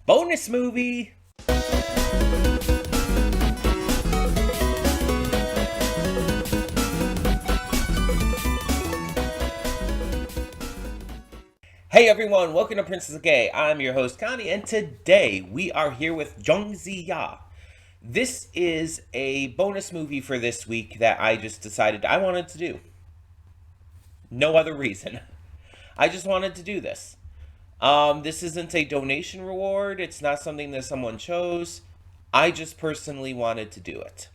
Bonus movie! Hey everyone, welcome to Princess Gay. I'm your host Connie, and today we are here with Jiang Ziya. This is a bonus movie for this week that I just decided I wanted to do. No other reason. I just wanted to do this. This isn't a donation reward. It's not something that someone chose. I just personally wanted to do it.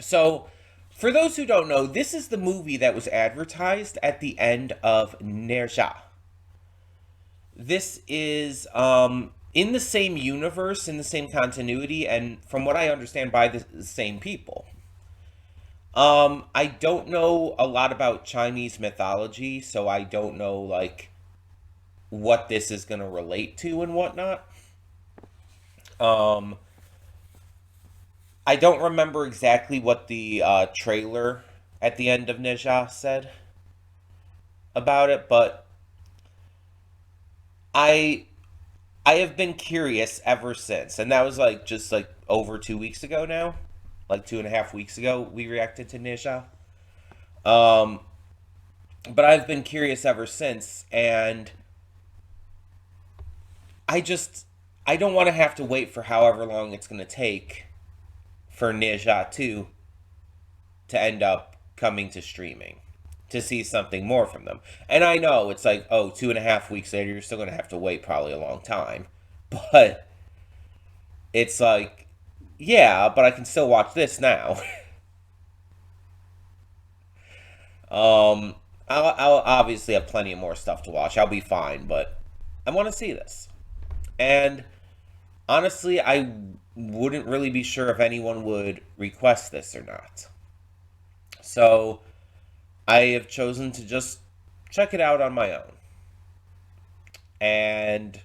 So, for those who don't know, this is the movie that was advertised at the end of Ne Zha. This is in the same universe, in the same continuity, and from what I understand, by the same people. I don't know a lot about Chinese mythology, so I don't know, what this is going to relate to and whatnot. I don't remember exactly what the trailer at the end of Ne Zha said about it, but I have been curious ever since, and that was just over 2 weeks ago now, 2.5 weeks ago we reacted to Ne Zha. But I've been curious ever since, and I don't want to have to wait for however long it's going to take for Ne Zha 2 to end up coming to streaming, to see something more from them. And I know it's 2.5 weeks later, you're still going to have to wait probably a long time. But it's yeah, but I can still watch this now. I'll obviously have plenty of more stuff to watch. I'll be fine, but I want to see this. And honestly, I wouldn't really be sure if anyone would request this or not. So I have chosen to just check it out on my own. And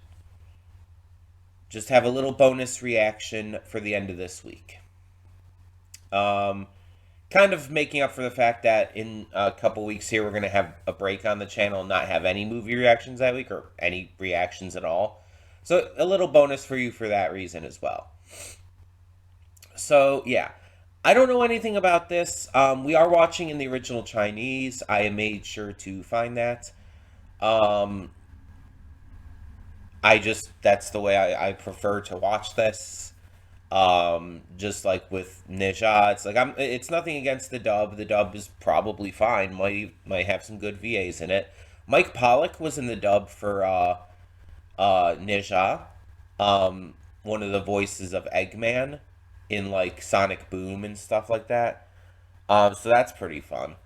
just have a little bonus reaction for the end of this week. Kind of making up for the fact that in a couple weeks here, we're going to have a break on the channel and not have any movie reactions that week, or any reactions at all. So a little bonus for you for that reason as well. So yeah, I don't know anything about this. We are watching in the original Chinese. I made sure to find that. That's the way I prefer to watch this. Just like with Ne Zha, it's nothing against the dub. The dub is probably fine. Might have some good VAs in it. Mike Pollock was in the dub for Ne Zha, one of the voices of Eggman in Sonic Boom and stuff like that. So that's pretty fun.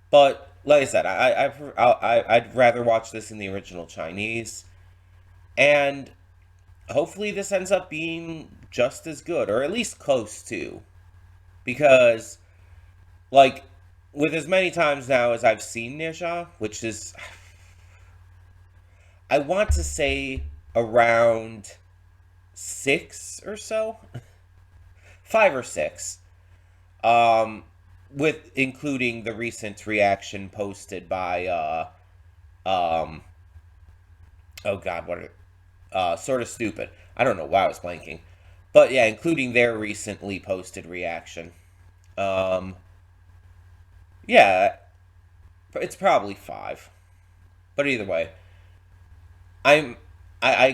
But like I said, I'd rather watch this in the original Chinese, and hopefully this ends up being just as good, or at least close to, because with as many times now as I've seen Ne Zha, which is, I want to say around 6 or so. 5 or 6. With including the recent reaction posted by oh god, Sort of Stupid. I don't know why I was blanking. But yeah, including their recently posted reaction. Yeah, it's probably 5. But either way, I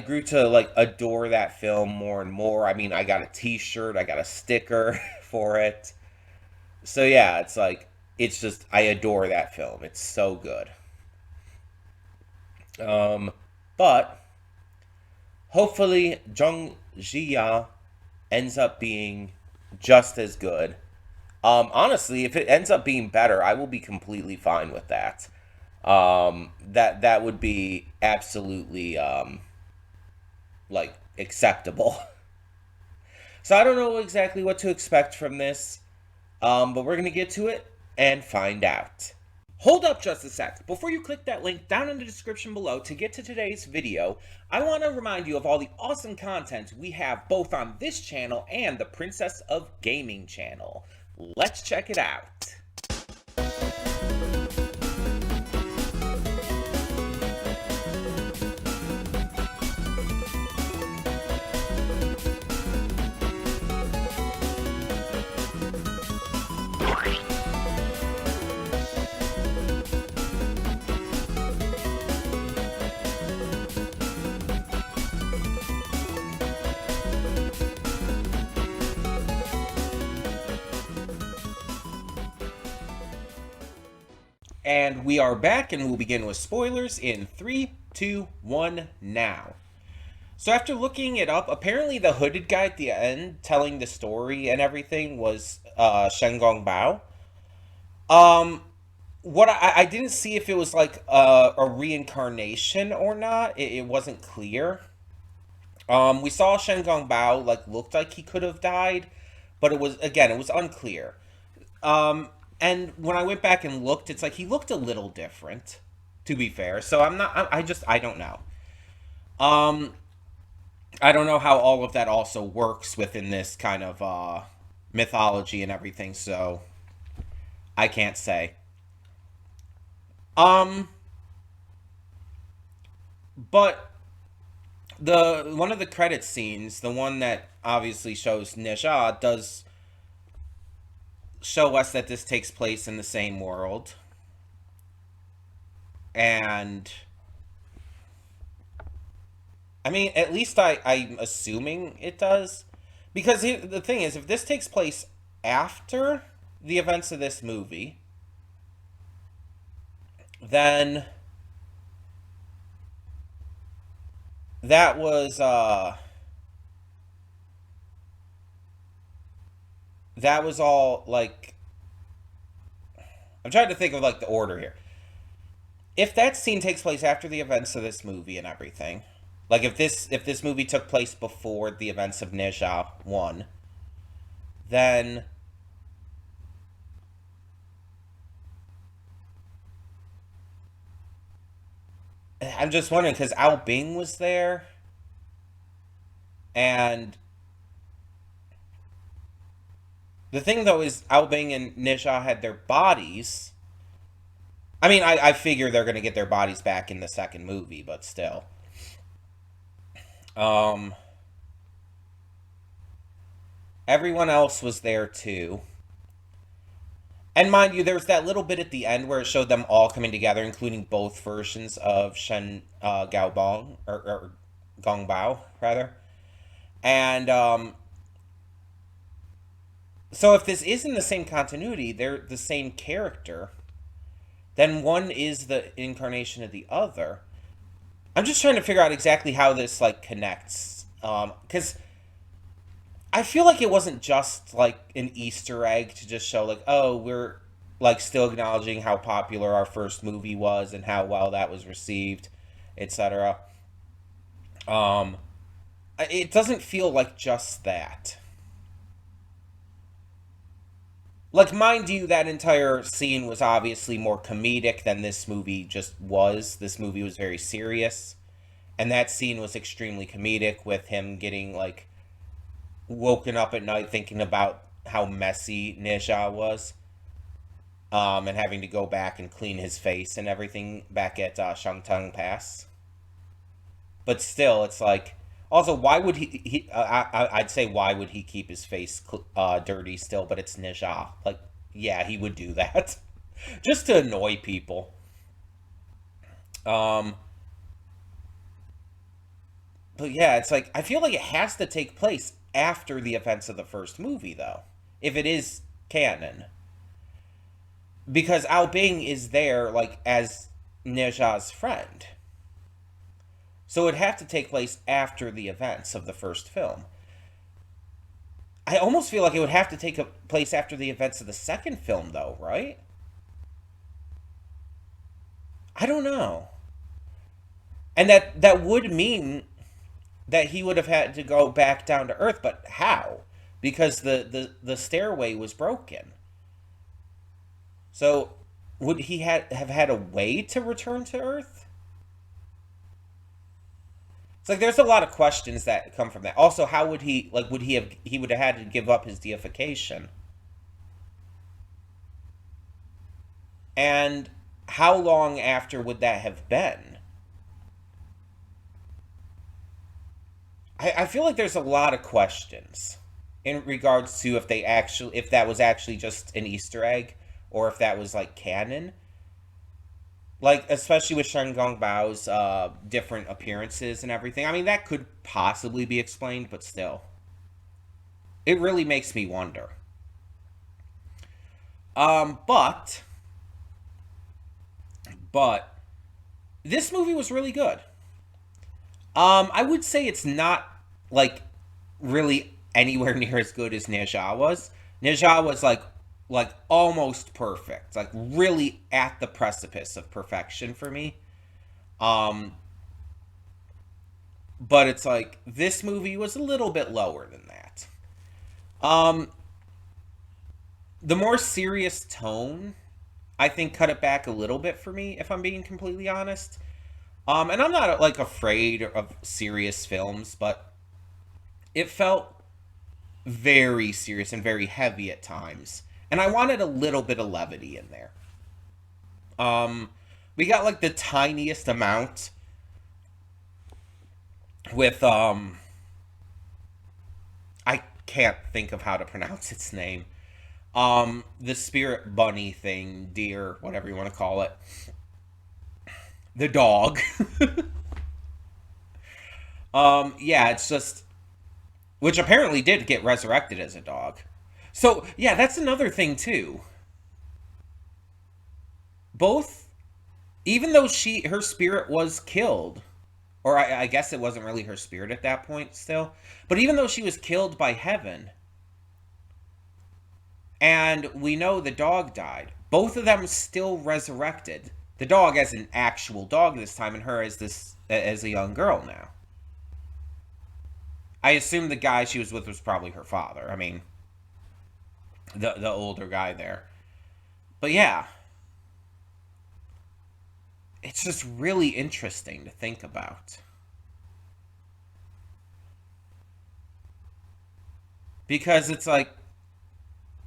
grew to adore that film more and more. I mean, I got a t-shirt, I got a sticker for it. So yeah, it's just, I adore that film. It's so good. But hopefully Jiang Ziya ends up being just as good. Honestly, if it ends up being better, I will be completely fine with that. That would be absolutely acceptable. So I don't know exactly what to expect from this, but we're gonna get to it and find out. Hold up just a sec. Before you click that link down in the description below to get to today's video, I want to remind you of all the awesome content we have both on this channel and the Princess of Gaming channel. Let's check it out. And we are back, and we'll begin with spoilers in 3, 2, 1, now. So after looking it up, apparently the hooded guy at the end telling the story and everything was Shen Gong Bao. Um, what I didn't see if it was like a reincarnation or not. It wasn't clear. We saw Shen Gong Bao like looked like he could have died, but it was unclear. And when I went back and looked, it's like he looked a little different, to be fair. So I'm not. I don't know. Um, I don't know how all of that also works within this kind of mythology and everything. So I can't say. Um, but the one of the credit scenes, the one that obviously shows Neja, does show us that this takes place in the same world, and I mean, at least I'm assuming it does. Because the thing is, if this takes place after the events of this movie, then that was all like I'm trying to think of like the order here. If that scene takes place after the events of this movie and everything, like if this movie took place before the events of Neja 1, then I'm just wondering because Ao Bing was there, and the thing though is Ao Bing and Neja had their bodies. I mean, I figure they're gonna get their bodies back in the second movie, but still. Um, Everyone else was there too. And mind you, there was that little bit at the end where it showed them all coming together, including both versions of Shen Gaobong, or Gong Bao, rather. And so if this is in the same continuity, they're the same character, then one is the incarnation of the other. I'm just trying to figure out exactly how this like connects, because I feel like it wasn't just like an Easter egg to just show like, oh, we're like still acknowledging how popular our first movie was and how well that was received, etc. Um, it doesn't feel like just that. Like, mind you, that entire scene was obviously more comedic than this movie just was. This movie was very serious, and that scene was extremely comedic with him getting like woken up at night thinking about how messy Neja was, and having to go back and clean his face and everything back at Shangtung Pass. But still, it's like, also, why would I'd say why would he keep his face dirty still? But it's Neja. Like, yeah, he would do that just to annoy people. Um, but yeah, it's like I feel like it has to take place after the events of the first movie, though, if it is canon, because Ao Bing is there like as Neja's friend. So it'd have to take place after the events of the first film. I almost feel like it would have to take place after the events of the second film, though, right? I don't know. And that would mean that he would have had to go back down to Earth, but how? Because the stairway was broken. So would he have had a way to return to Earth? It's like there's a lot of questions that come from that. Also, how would he like he would have had to give up his deification? And how long after would that have been? I feel like there's a lot of questions in regards to if that was actually just an Easter egg or if that was like canon. Like especially with Shen Gong Bao's different appearances and everything. I mean that could possibly be explained, but still. It really makes me wonder. But But this movie was really good. I would say it's not like really anywhere near as good as Ne Zha was. Ne Zha was like almost perfect, like really at the precipice of perfection for me. Um, but it's like this movie was a little bit lower than that. Um, the more serious tone, I think, cut it back a little bit for me, if I'm being completely honest. And I'm not like afraid of serious films, but it felt very serious and very heavy at times. And I wanted a little bit of levity in there. Um, we got like the tiniest amount with I can't think of how to pronounce its name. The spirit bunny thing, deer, whatever you want to call it. The dog. Yeah, it's just which apparently did get resurrected as a dog. So, yeah, that's another thing too. Both even though her spirit was killed, or I guess it wasn't really her spirit at that point still, but even though she was killed by heaven, and we know the dog died, both of them still resurrected. The dog as an actual dog this time, and her as this as a young girl now. I assume the guy she was with was probably her father. I mean, the older guy there. But yeah, it's just really interesting to think about. Because it's like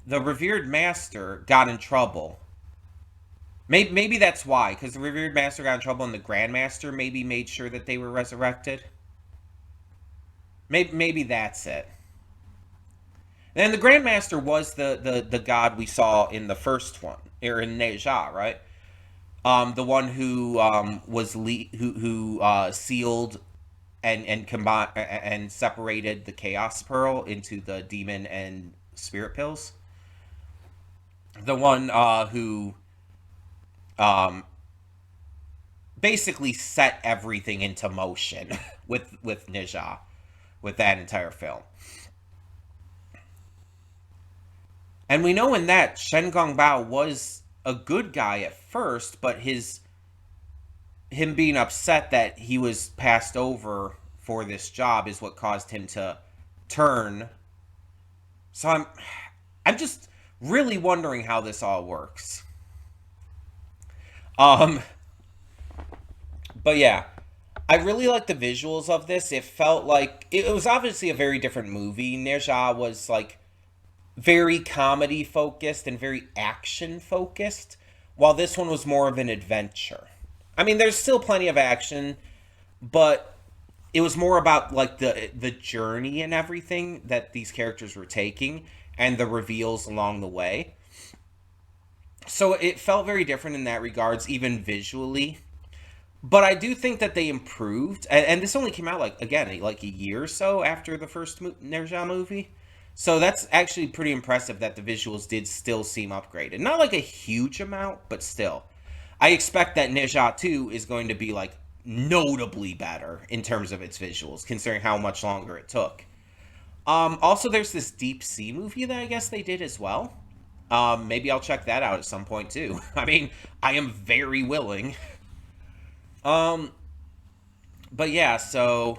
the revered master got in trouble. Maybe that's why, because the revered master got in trouble and the grandmaster maybe made sure that they were resurrected. Maybe that's it. And the grandmaster was the god we saw in the first one, or in Ne Zha, right? The one who sealed and combined and separated the chaos pearl into the demon and spirit pills. The one who um, basically set everything into motion with Ne Zha, with that entire film. And we know in that Shen Gongbao was a good guy at first, but him being upset that he was passed over for this job is what caused him to turn. So I'm just really wondering how this all works. Um but yeah, I really like the visuals of this. It felt like it was obviously a very different movie. Ne Zha was like very comedy focused and very action focused, while this one was more of an adventure. I mean, there's still plenty of action, but it was more about like the journey and everything that these characters were taking and the reveals along the way. So it felt very different in that regards, even visually. But I do think that they improved, and this only came out like again like a year or so after the first Ne Zha movie. So that's actually pretty impressive that the visuals did still seem upgraded. Not like a huge amount, but still. I expect that Ne Zha 2 is going to be like notably better in terms of its visuals, considering how much longer it took. Also, there's this Deep Sea movie that I guess they did as well. Maybe I'll check that out at some point too. I mean, I am very willing. Um, but yeah, so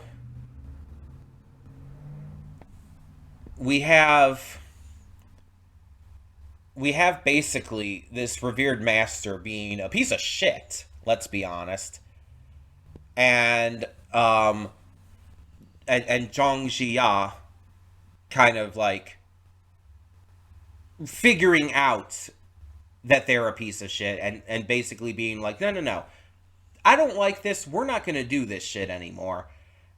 we have we have basically this revered master being a piece of shit, let's be honest. And and Jiang Ziya kind of like figuring out that they're a piece of shit and basically being like, no, no, no. I don't like this. We're not going to do this shit anymore.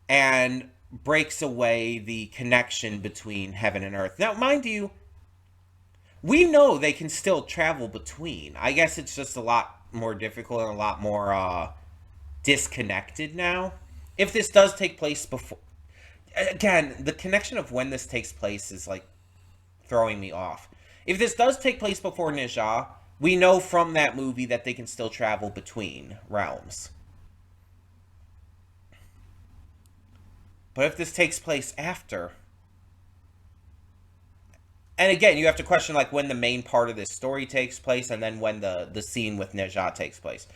And breaks away the connection between heaven and earth. Now, mind you, we know they can still travel between. I guess it's just a lot more difficult and a lot more disconnected now. If this does take place before... Again, the connection of when this takes place is like throwing me off. If this does take place before Ne Zha, we know from that movie that they can still travel between realms. But if this takes place after, and again, you have to question like when the main part of this story takes place, and then when the scene with Neja takes place.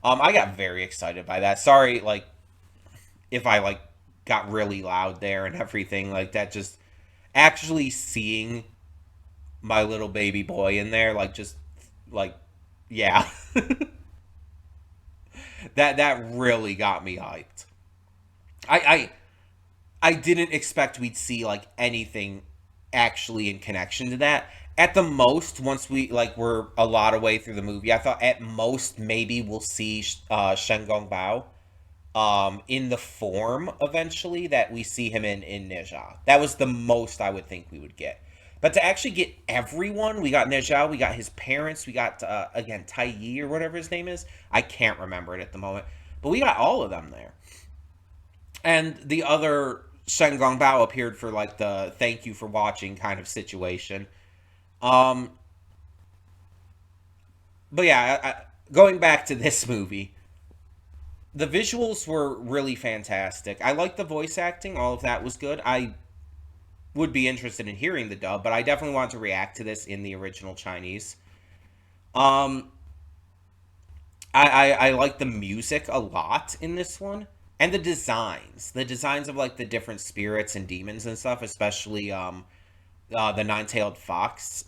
I got very excited by that. Sorry, like if I like got really loud there and everything like that. Just actually seeing my little baby boy in there, like just like yeah, that really got me hyped. I I didn't expect we'd see like anything actually in connection to that. At the most, once we're a lot of way through the movie, I thought at most maybe we'll see Shen Gong Bao in the form eventually that we see him in Neja. That was the most I would think we would get. But to actually get everyone, we got Neja, we got his parents, we got again Tai Yi or whatever his name is. I can't remember it at the moment, but we got all of them there. And the other Shen Gong Bao appeared for like the thank you for watching kind of situation. Um, but yeah, going back to this movie, the visuals were really fantastic. I liked the voice acting; all of that was good. I would be interested in hearing the dub, but I definitely want to react to this in the original Chinese. Um, I like the music a lot in this one, and the designs of like the different spirits and demons and stuff, especially the nine-tailed fox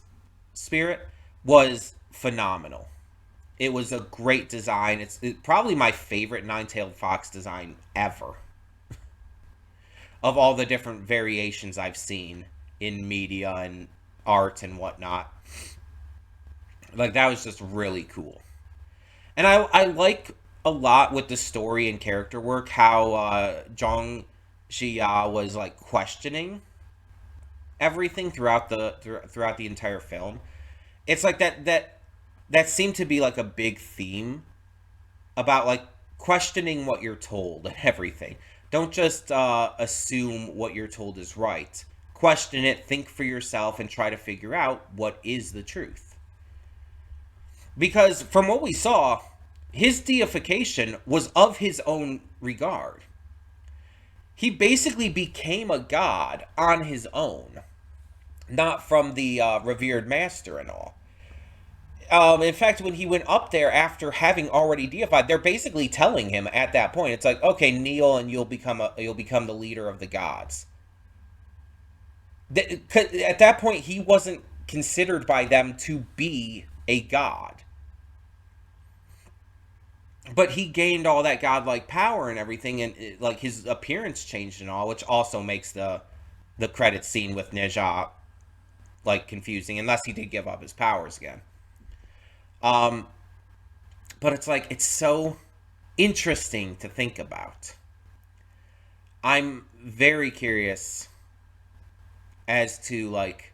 spirit was phenomenal. It was a great design. Probably my favorite nine-tailed fox design ever of all the different variations I've seen in media and art and whatnot. Like that was just really cool. And I like a lot with the story and character work how Jiang Ziya was like questioning everything throughout the entire film. It's like that seemed to be like a big theme about like questioning what you're told and everything. Don't just assume what you're told is right. Question it, think for yourself, and try to figure out what is the truth. Because from what we saw, his deification was of his own regard. He basically became a god on his own, not from the revered master and all. In fact, when he went up there after having already deified, they're basically telling him at that point, it's like, okay, kneel and you'll become the leader of the gods. 'Cause at that point, he wasn't considered by them to be a god, but he gained all that godlike power and everything, and like his appearance changed and all, which also makes the credit scene with Neja like confusing, unless he did give up his powers again. Um, but it's like it's so interesting to think about. I'm very curious as to like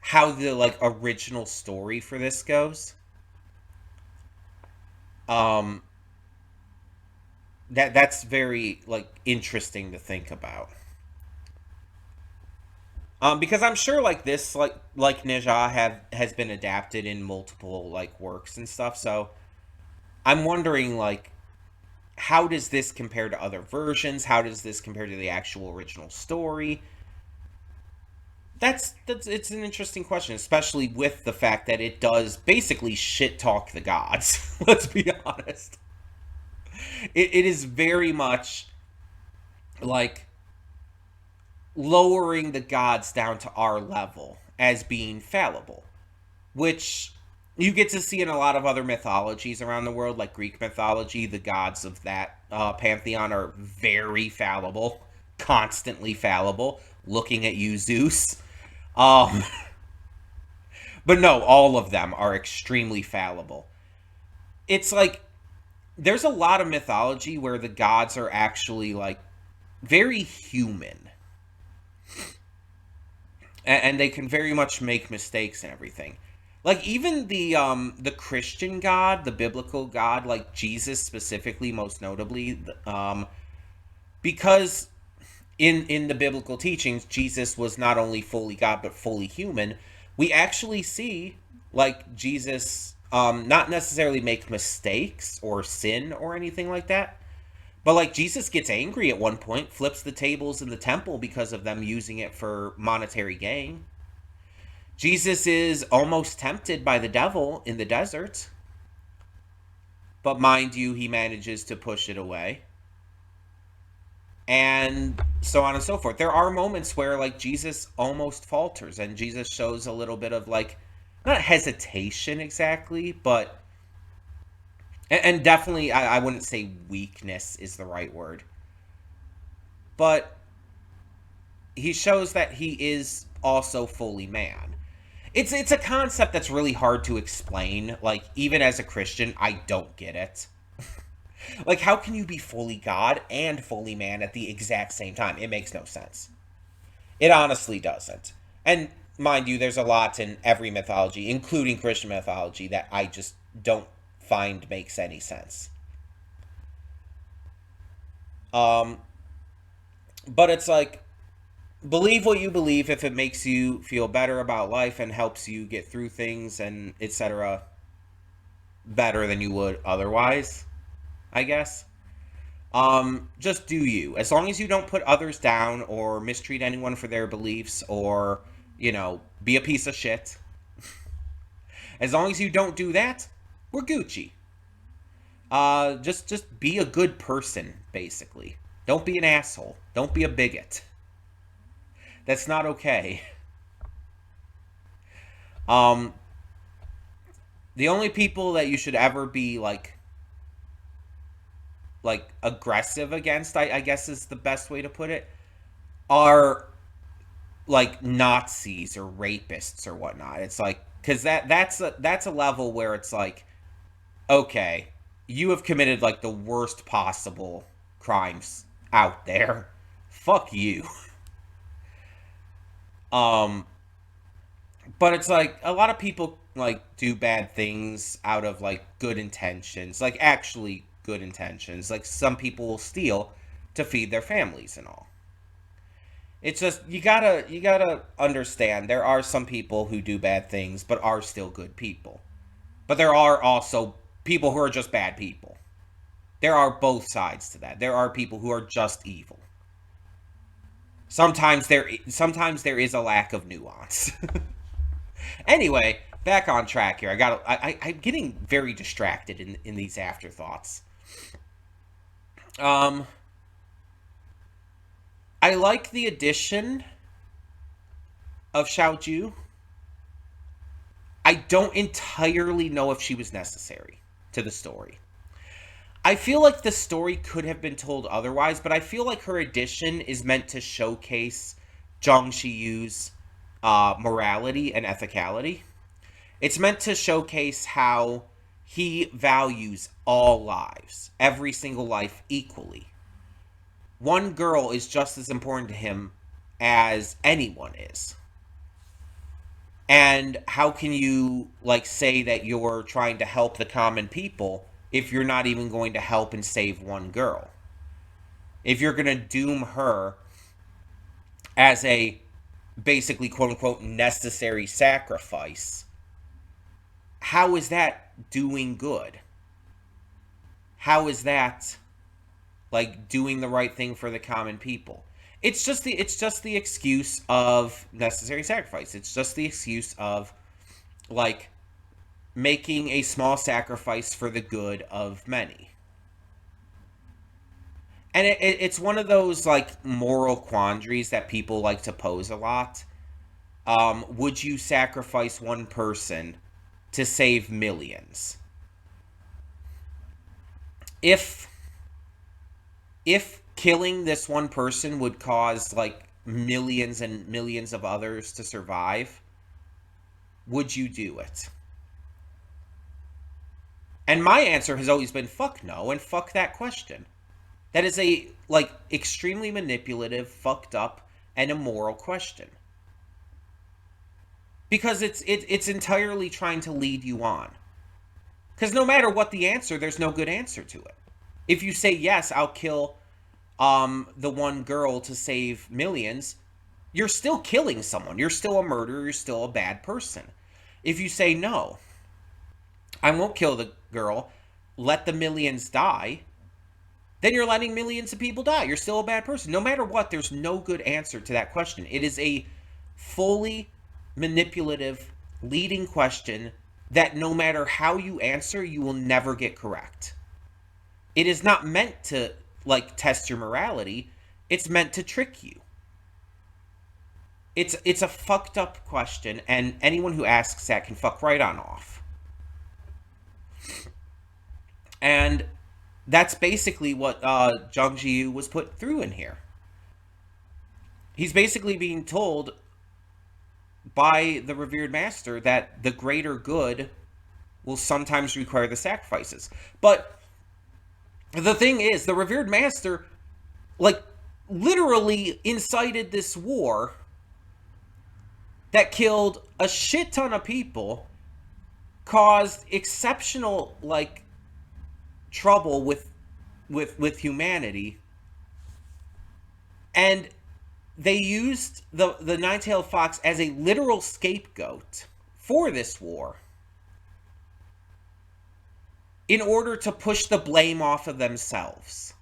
how the like original story for this goes. Um, that's very like interesting to think about. Because I'm sure like this like Neja have has been adapted in multiple like works and stuff. So I'm wondering like how does this compare to other versions? How does this compare to the actual original story? That's it's an interesting question, especially with the fact that it does basically shit talk the gods. Let's be honest. It is very much like lowering the gods down to our level as being fallible, which you get to see in a lot of other mythologies around the world, like Greek mythology. The gods of that pantheon are very fallible, constantly fallible. Looking at you, Zeus. Um, but no, all of them are extremely fallible. It's like there's a lot of mythology where the gods are actually like very human, and they can very much make mistakes and everything. Like even the Christian God, the biblical God, like Jesus specifically, most notably, because in the biblical teachings, Jesus was not only fully God but fully human. We actually see like Jesus not necessarily make mistakes or sin or anything like that. But like Jesus gets angry at one point, flips the tables in the temple because of them using it for monetary gain. Jesus is almost tempted by the devil in the desert. But mind you, he manages to push it away. And so on and so forth. There are moments where like Jesus almost falters and Jesus shows a little bit of like not hesitation exactly, but and definitely I wouldn't say weakness is the right word. But he shows that he is also fully man. It's a concept that's really hard to explain. Like even as a Christian, I don't get it. Like how can you be fully God and fully man at the exact same time? It makes no sense. It honestly doesn't. And mind you, there's a lot in every mythology, including Christian mythology, that I just don't find makes any sense. Um, but it's like believe what you believe if it makes you feel better about life and helps you get through things and etc. better than you would otherwise, I guess. Just do you. As long as you don't put others down or mistreat anyone for their beliefs or, be a piece of shit. As long as you don't do that, we're Gucci. Just be a good person, basically. Don't be an asshole. Don't be a bigot. That's not okay. Um, the only people that you should ever be like aggressive against, I guess is the best way to put it, are like Nazis or rapists or whatnot. It's like because that's a level where it's like, okay, you have committed like the worst possible crimes out there. Fuck you. Um, but it's like a lot of people like do bad things out of like good intentions, like actually good intentions. Like some people will steal to feed their families and all. It's just you gotta understand there are some people who do bad things but are still good people. But there are also people who are just bad people. There are both sides to that. There are people who are just evil. Sometimes there is a lack of nuance. Anyway, back on track here. I'm getting very distracted in these afterthoughts. Um, I like the addition of Xiaoju. I don't entirely know if she was necessary to the story. I feel like the story could have been told otherwise, but I feel like her addition is meant to showcase Zhang Shiyu's morality and ethicality. It's meant to showcase how he values all lives, every single life equally. One girl is just as important to him as anyone is. And how can you like say that you're trying to help the common people if you're not even going to help and save one girl? If you're going to doom her as a basically quote unquote necessary sacrifice, how is that doing good? How is that like doing the right thing for the common people? It's just the excuse of necessary sacrifice. It's just the excuse of like making a small sacrifice for the good of many. And it's one of those like moral quandaries that people like to pose a lot. Would you sacrifice one person to save millions? If if killing this one person would cause like millions and millions of others to survive, would you do it? And my answer has always been fuck no and fuck that question. That is a like extremely manipulative, fucked up, and immoral question. Because it's entirely trying to lead you on. Because no matter what the answer, there's no good answer to it. If you say yes, I'll kill the one girl to save millions, you're still killing someone. You're still a murderer. You're still a bad person. If you say no, I won't kill the girl, let the millions die, then you're letting millions of people die. You're still a bad person. No matter what, there's no good answer to that question. It is a fully manipulative, leading question that no matter how you answer, you will never get correct. It is not meant to, like, test your morality. It's meant to trick you. It's a fucked up question, and anyone who asks that can fuck right on off. And that's basically what Jiang Ziya was put through in here. He's basically being told by the revered master that the greater good will sometimes require the sacrifices. But the thing is, the revered master, like, literally incited this war that killed a shit ton of people, caused exceptional, like, trouble with humanity, and they used the nine-tailed fox as a literal scapegoat for this war in order to push the blame off of themselves.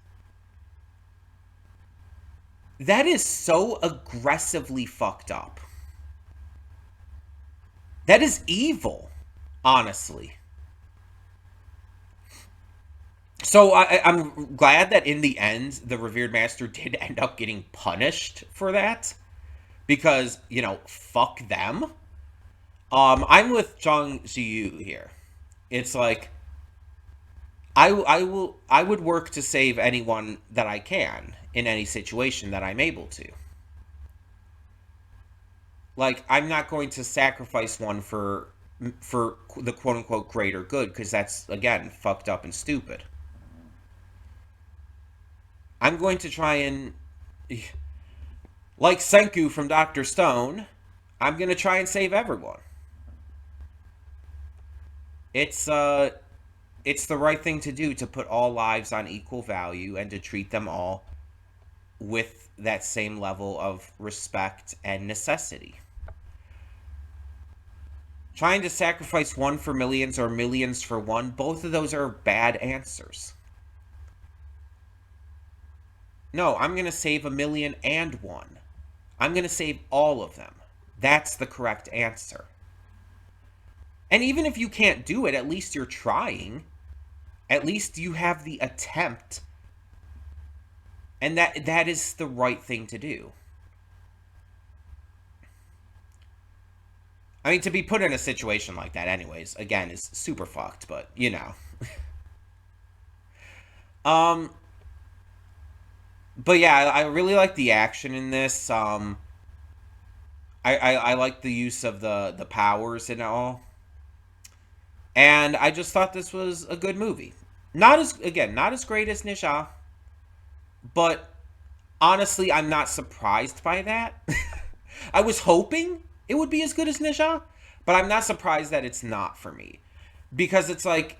That is so aggressively fucked up. That is evil, honestly. So I'm glad that in the end, the revered master did end up getting punished for that. Because, you know, fuck them. I'm with Jiang Ziya here. It's like, I would work to save anyone that I can in any situation that I'm able to. Like, I'm not going to sacrifice one for the quote-unquote greater good, because that's, again, fucked up and stupid. I'm going to try and, like Senku from Dr. Stone, I'm going to try and save everyone. It's the right thing to do, to put all lives on equal value and to treat them all with that same level of respect and necessity. Trying to sacrifice one for millions or millions for one, both of those are bad answers. No, I'm going to save 1,000,001. I'm going to save all of them. That's the correct answer. And even if you can't do it, at least you're trying. At least you have the attempt. And that is the right thing to do. I mean, to be put in a situation like that anyways, again, is super fucked, but, you know. But yeah, I really like the action in this. I like the use of the powers and all. And I just thought this was a good movie. Not as great as Nisha, but honestly, I'm not surprised by that. I was hoping it would be as good as Nisha, but I'm not surprised that it's not for me. Because it's like,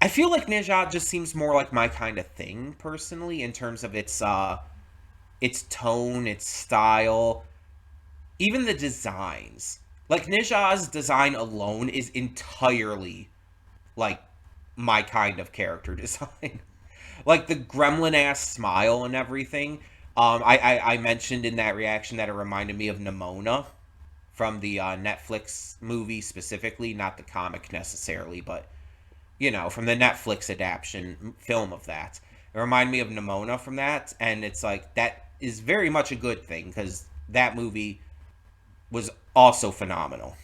I feel like Ninja just seems more like my kind of thing, personally, in terms of its tone, its style, even the designs. Like, Ninja's design alone is entirely, like, my kind of character design. Like, the gremlin-ass smile and everything. I mentioned in that reaction that it reminded me of Nimona from the Netflix movie specifically, not the comic necessarily, but, you know, from the Netflix adaptation film of that. It reminded me of Nimona from that, and it's like, that is very much a good thing, because that movie was also phenomenal.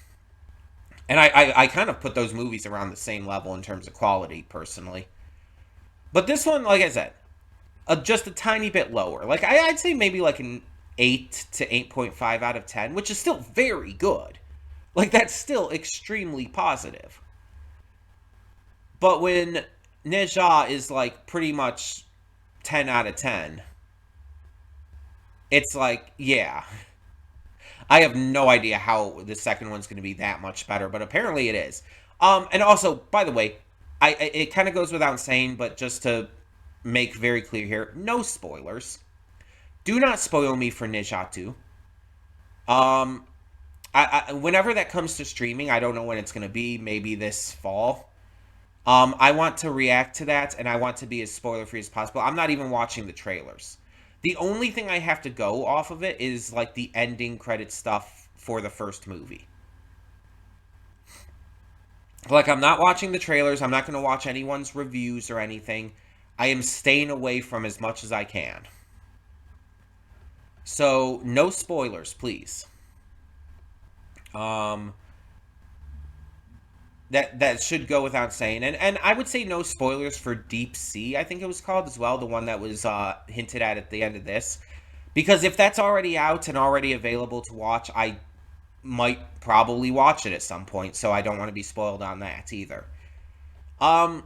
And I kind of put those movies around the same level in terms of quality, personally. But this one, like I said, just a tiny bit lower. Like, I'd say maybe like an 8 to 8.5 out of 10, which is still very good. Like, that's still extremely positive. But when Neja is, like, pretty much 10 out of 10, it's like, yeah. I have no idea how the second one's going to be that much better, but apparently it is. And also, by the way, it kind of goes without saying, but just to make very clear here, no spoilers. Do not spoil me for Neja 2. Whenever that comes to streaming, I don't know when it's going to be. Maybe this fall. I want to react to that, and I want to be as spoiler free as possible. I'm not even watching the trailers. The only thing I have to go off of it is like the ending credit stuff for the first movie. Like, I'm not watching the trailers. I'm not going to watch anyone's reviews or anything. I am staying away from as much as I can. So, no spoilers, please. Um, that should go without saying. And I would say no spoilers for Deep Sea, I think it was called as well, the one that was hinted at the end of this. Because if that's already out and already available to watch, I might probably watch it at some point, so I don't want to be spoiled on that either. Um,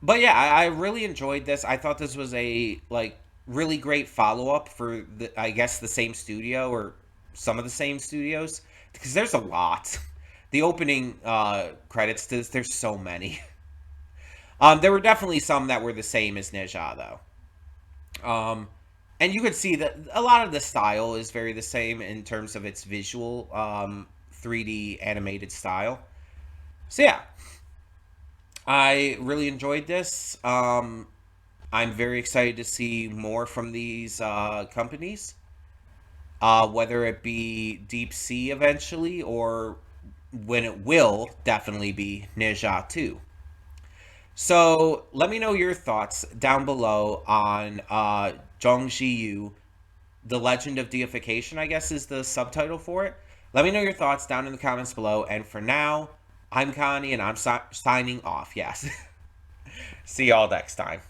but yeah, I really enjoyed this. I thought this was a like really great follow up for the I guess the same studio or some of the same studios because there's a lot. The opening credits to this, there's so many. There were definitely some that were the same as Neja though. And you could see that a lot of the style is very the same in terms of its visual 3D animated style. So yeah, I really enjoyed this. I'm very excited to see more from these companies, whether it be Deep Sea eventually or when it will definitely be Neja 2. So let me know your thoughts down below on Jiang Ziya, The Legend of Deification, I guess is the subtitle for it. Let me know your thoughts down in the comments below. And for now, I'm Connie and I'm signing off. Yes. See y'all next time.